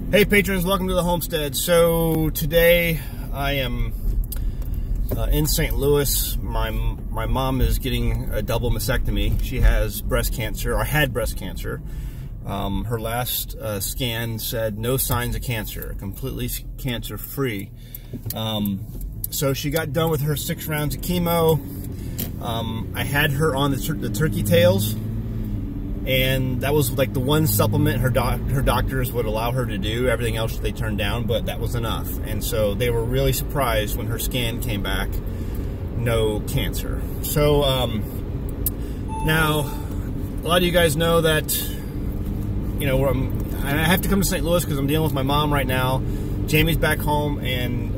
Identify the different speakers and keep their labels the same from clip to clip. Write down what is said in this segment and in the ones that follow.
Speaker 1: Hey patrons, welcome to the homestead. So today I am in St. Louis. My mom is getting a double mastectomy. She has breast cancer, or had breast cancer. Her last scan said no signs of cancer, completely cancer free. So she got done with her 6 rounds of chemo. I had her on the turkey tails, and that was like the one supplement her doctors would allow her to do. Everything else they turned down, but that was enough. And so they were really surprised when her scan came back, no cancer. So now a lot of you guys know that, you know, I have to come to St. Louis because I'm dealing with my mom right now. Jaimie's back home, and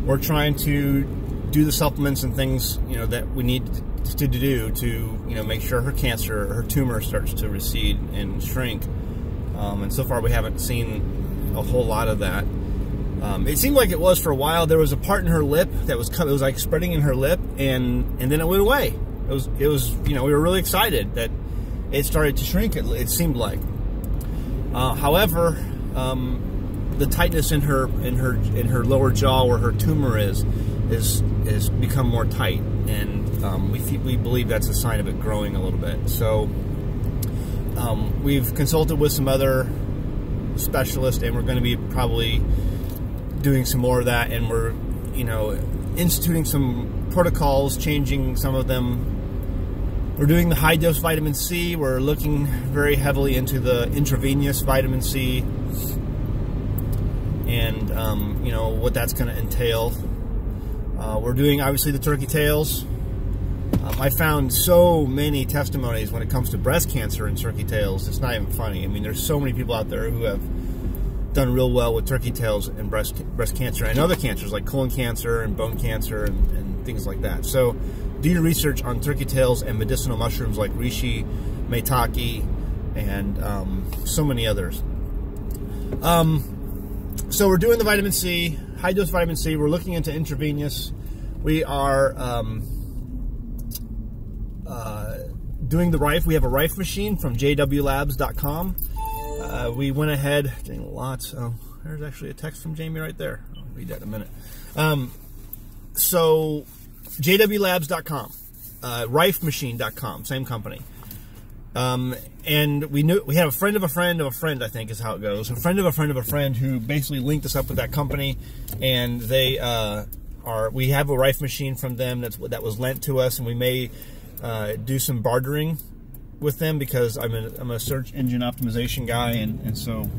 Speaker 1: we're trying to do the supplements and things, you know, that we need to do to, you know, make sure her cancer, her tumor starts to recede and shrink. And so far we haven't seen a whole lot of that. It seemed like it was for a while. There was a part in her lip that was cut. It was like spreading in her lip, and then it went away. It was, you know, we were really excited that it started to shrink. It seemed like. However, the tightness in her lower jaw, where her tumor is become more tight, and we believe that's a sign of it growing a little bit. So we've consulted with some other specialists, and we're going to be probably doing some more of that, and we're, you know, instituting some protocols, changing some of them. We're doing the high dose vitamin C. We're looking very heavily into the intravenous vitamin C, and you know, what that's going to entail. We're doing, obviously, the turkey tails. I found so many testimonies when it comes to breast cancer and turkey tails. It's not even funny. I mean, there's so many people out there who have done real well with turkey tails and breast cancer and other cancers like colon cancer and bone cancer and things like that. So do your research on turkey tails and medicinal mushrooms like reishi, maitake, and so many others. So we're doing the vitamin C, high dose vitamin C. We're looking into intravenous. We are doing the Rife. We have a Rife machine from jwlabs.com. We went ahead, getting lots. Oh, there's actually a text from Jaimie right there. I'll read that in a minute. So jwlabs.com, rifemachine.com, same company. And we had a friend of a friend of a friend, I think is how it goes. A friend of a friend of a friend who basically linked us up with that company, and they we have a Rife machine from them that was lent to us, and we may do some bartering with them because I'm a search engine optimization guy, and so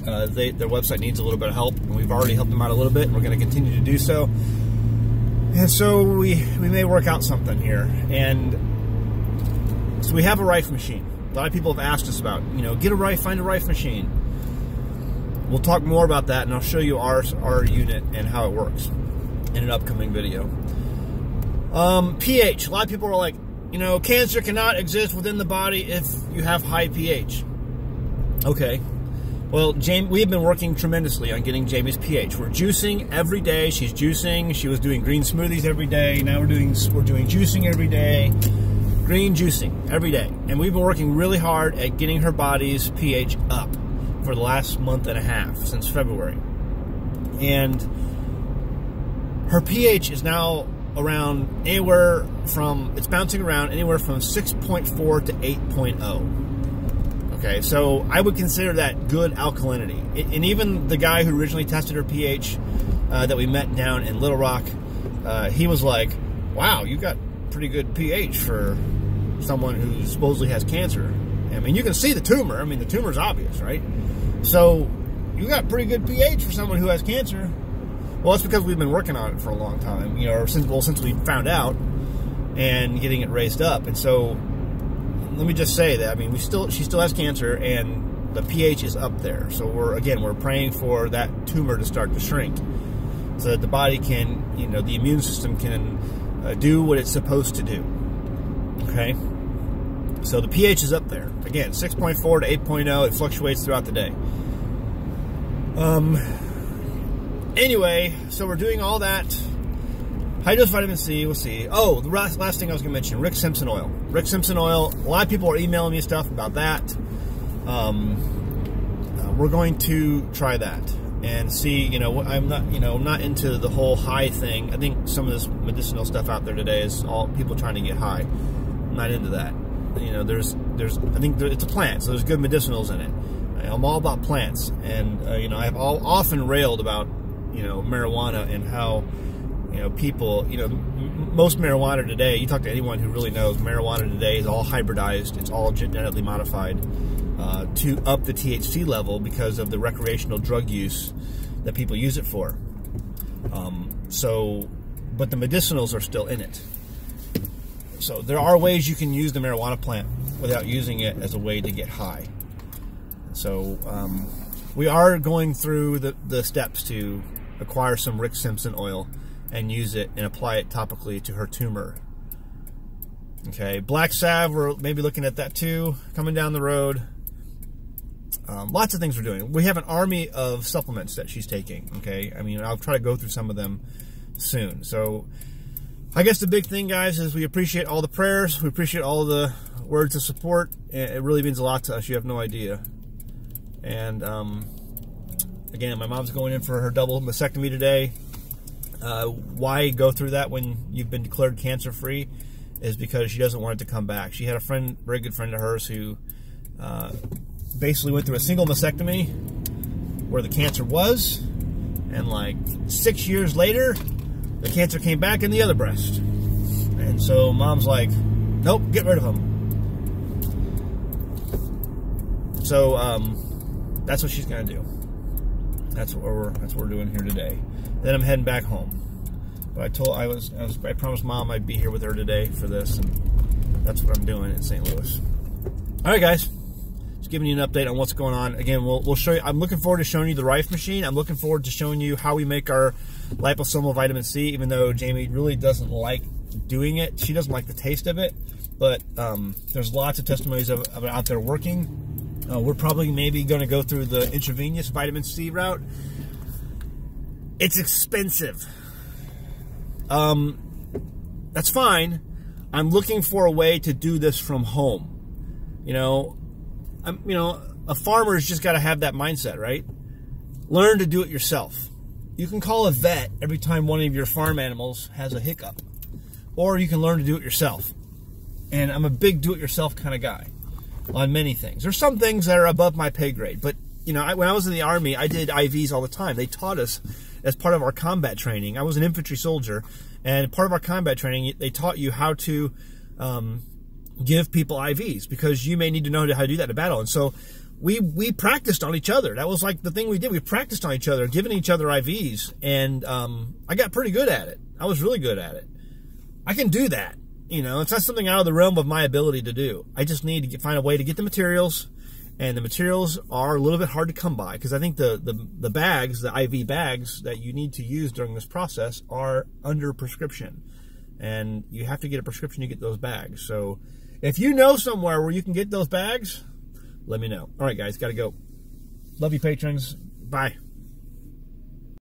Speaker 1: their website needs a little bit of help, and we've already helped them out a little bit, and we're going to continue to do so. And so we may work out something here, and so we have a Rife machine. A lot of people have asked us about, you know, get a Rife, find a Rife machine. We'll talk more about that, and I'll show you our unit and how it works in an upcoming video. pH. A lot of people are like, you know, cancer cannot exist within the body if you have high pH. Okay. Well, we have been working tremendously on getting Jaimie's pH. We're juicing every day. She's juicing. She was doing green smoothies every day. Now we're doing juicing every day. Green juicing every day. And we've been working really hard at getting her body's pH up for the last month and a half, since February. And her pH is now around anywhere from, it's bouncing around anywhere from 6.4 to 8.0. Okay, so I would consider that good alkalinity. And even the guy who originally tested her pH that we met down in Little Rock, he was like, wow, you got pretty good pH for someone who supposedly has cancer. I mean, you can see the tumor. I mean, the tumor's obvious, right? So you got pretty good pH for someone who has cancer. Well, that's because we've been working on it for a long time, you know, since we found out, and getting it raised up. And so let me just say that, I mean, she still has cancer, and the pH is up there. So we're praying for that tumor to start to shrink, so that the body can, you know, the immune system can do what it's supposed to do. Okay? So the pH is up there. Again, 6.4 to 8.0. It fluctuates throughout the day. Anyway, so we're doing all that. High dose vitamin C, we'll see. Oh, the last thing I was going to mention, Rick Simpson oil. Rick Simpson oil, a lot of people are emailing me stuff about that. we're going to try that and see. You know, I'm not into the whole high thing. I think some of this medicinal stuff out there today is all people trying to get high. I'm not into that. You know, I think it's a plant, so there's good medicinals in it. I'm all about plants, and you know, I've often railed about, you know, marijuana and how, you know, people, you know, most marijuana today, you talk to anyone who really knows, marijuana today is all hybridized, it's all genetically modified to up the THC level because of the recreational drug use that people use it for. But the medicinals are still in it. So there are ways you can use the marijuana plant without using it as a way to get high. So we are going through the steps to acquire some Rick Simpson oil and use it and apply it topically to her tumor. Okay, black salve, we're maybe looking at that too, coming down the road. Lots of things we're doing. We have an army of supplements that she's taking, okay? I mean, I'll try to go through some of them soon. So I guess the big thing, guys, is we appreciate all the prayers. We appreciate all the words of support. It really means a lot to us. You have no idea. And again, my mom's going in for her double mastectomy today. Why go through that when you've been declared cancer-free is because she doesn't want it to come back. She had a friend, very good friend of hers, who basically went through a single mastectomy where the cancer was, and like 6 years later, the cancer came back in the other breast. And so mom's like, nope, get rid of them. So that's what she's gonna do. That's what we're doing here today. Then I'm heading back home. But I promised Mom I'd be here with her today for this, and that's what I'm doing in St. Louis. All right, guys, just giving you an update on what's going on. Again, we'll show you. I'm looking forward to showing you the Rife machine. I'm looking forward to showing you how we make our liposomal vitamin C. Even though Jaimie really doesn't like doing it, she doesn't like the taste of it. But there's lots of testimonies of it out there working. We're probably maybe going to go through the intravenous vitamin C route. It's expensive. That's fine. I'm looking for a way to do this from home. You know, a farmer's just got to have that mindset, right? Learn to do it yourself. You can call a vet every time one of your farm animals has a hiccup, or you can learn to do it yourself. And I'm a big do-it-yourself kind of guy on many things. There's some things that are above my pay grade, but you know, when I was in the Army, I did IVs all the time. They taught us as part of our combat training. I was an infantry soldier, and part of our combat training, they taught you how to give people IVs, because you may need to know how to do that in a battle. And so we practiced on each other. That was like the thing we did. We practiced on each other, giving each other IVs, and I got pretty good at it. I was really good at it. I can do that. You know, it's not something out of the realm of my ability to do. I just need to find a way to get the materials, and the materials are a little bit hard to come by, because I think the bags, the IV bags that you need to use during this process are under prescription, and you have to get a prescription to get those bags. So if you know somewhere where you can get those bags, let me know. All right, guys, got to go. Love you, patrons. Bye.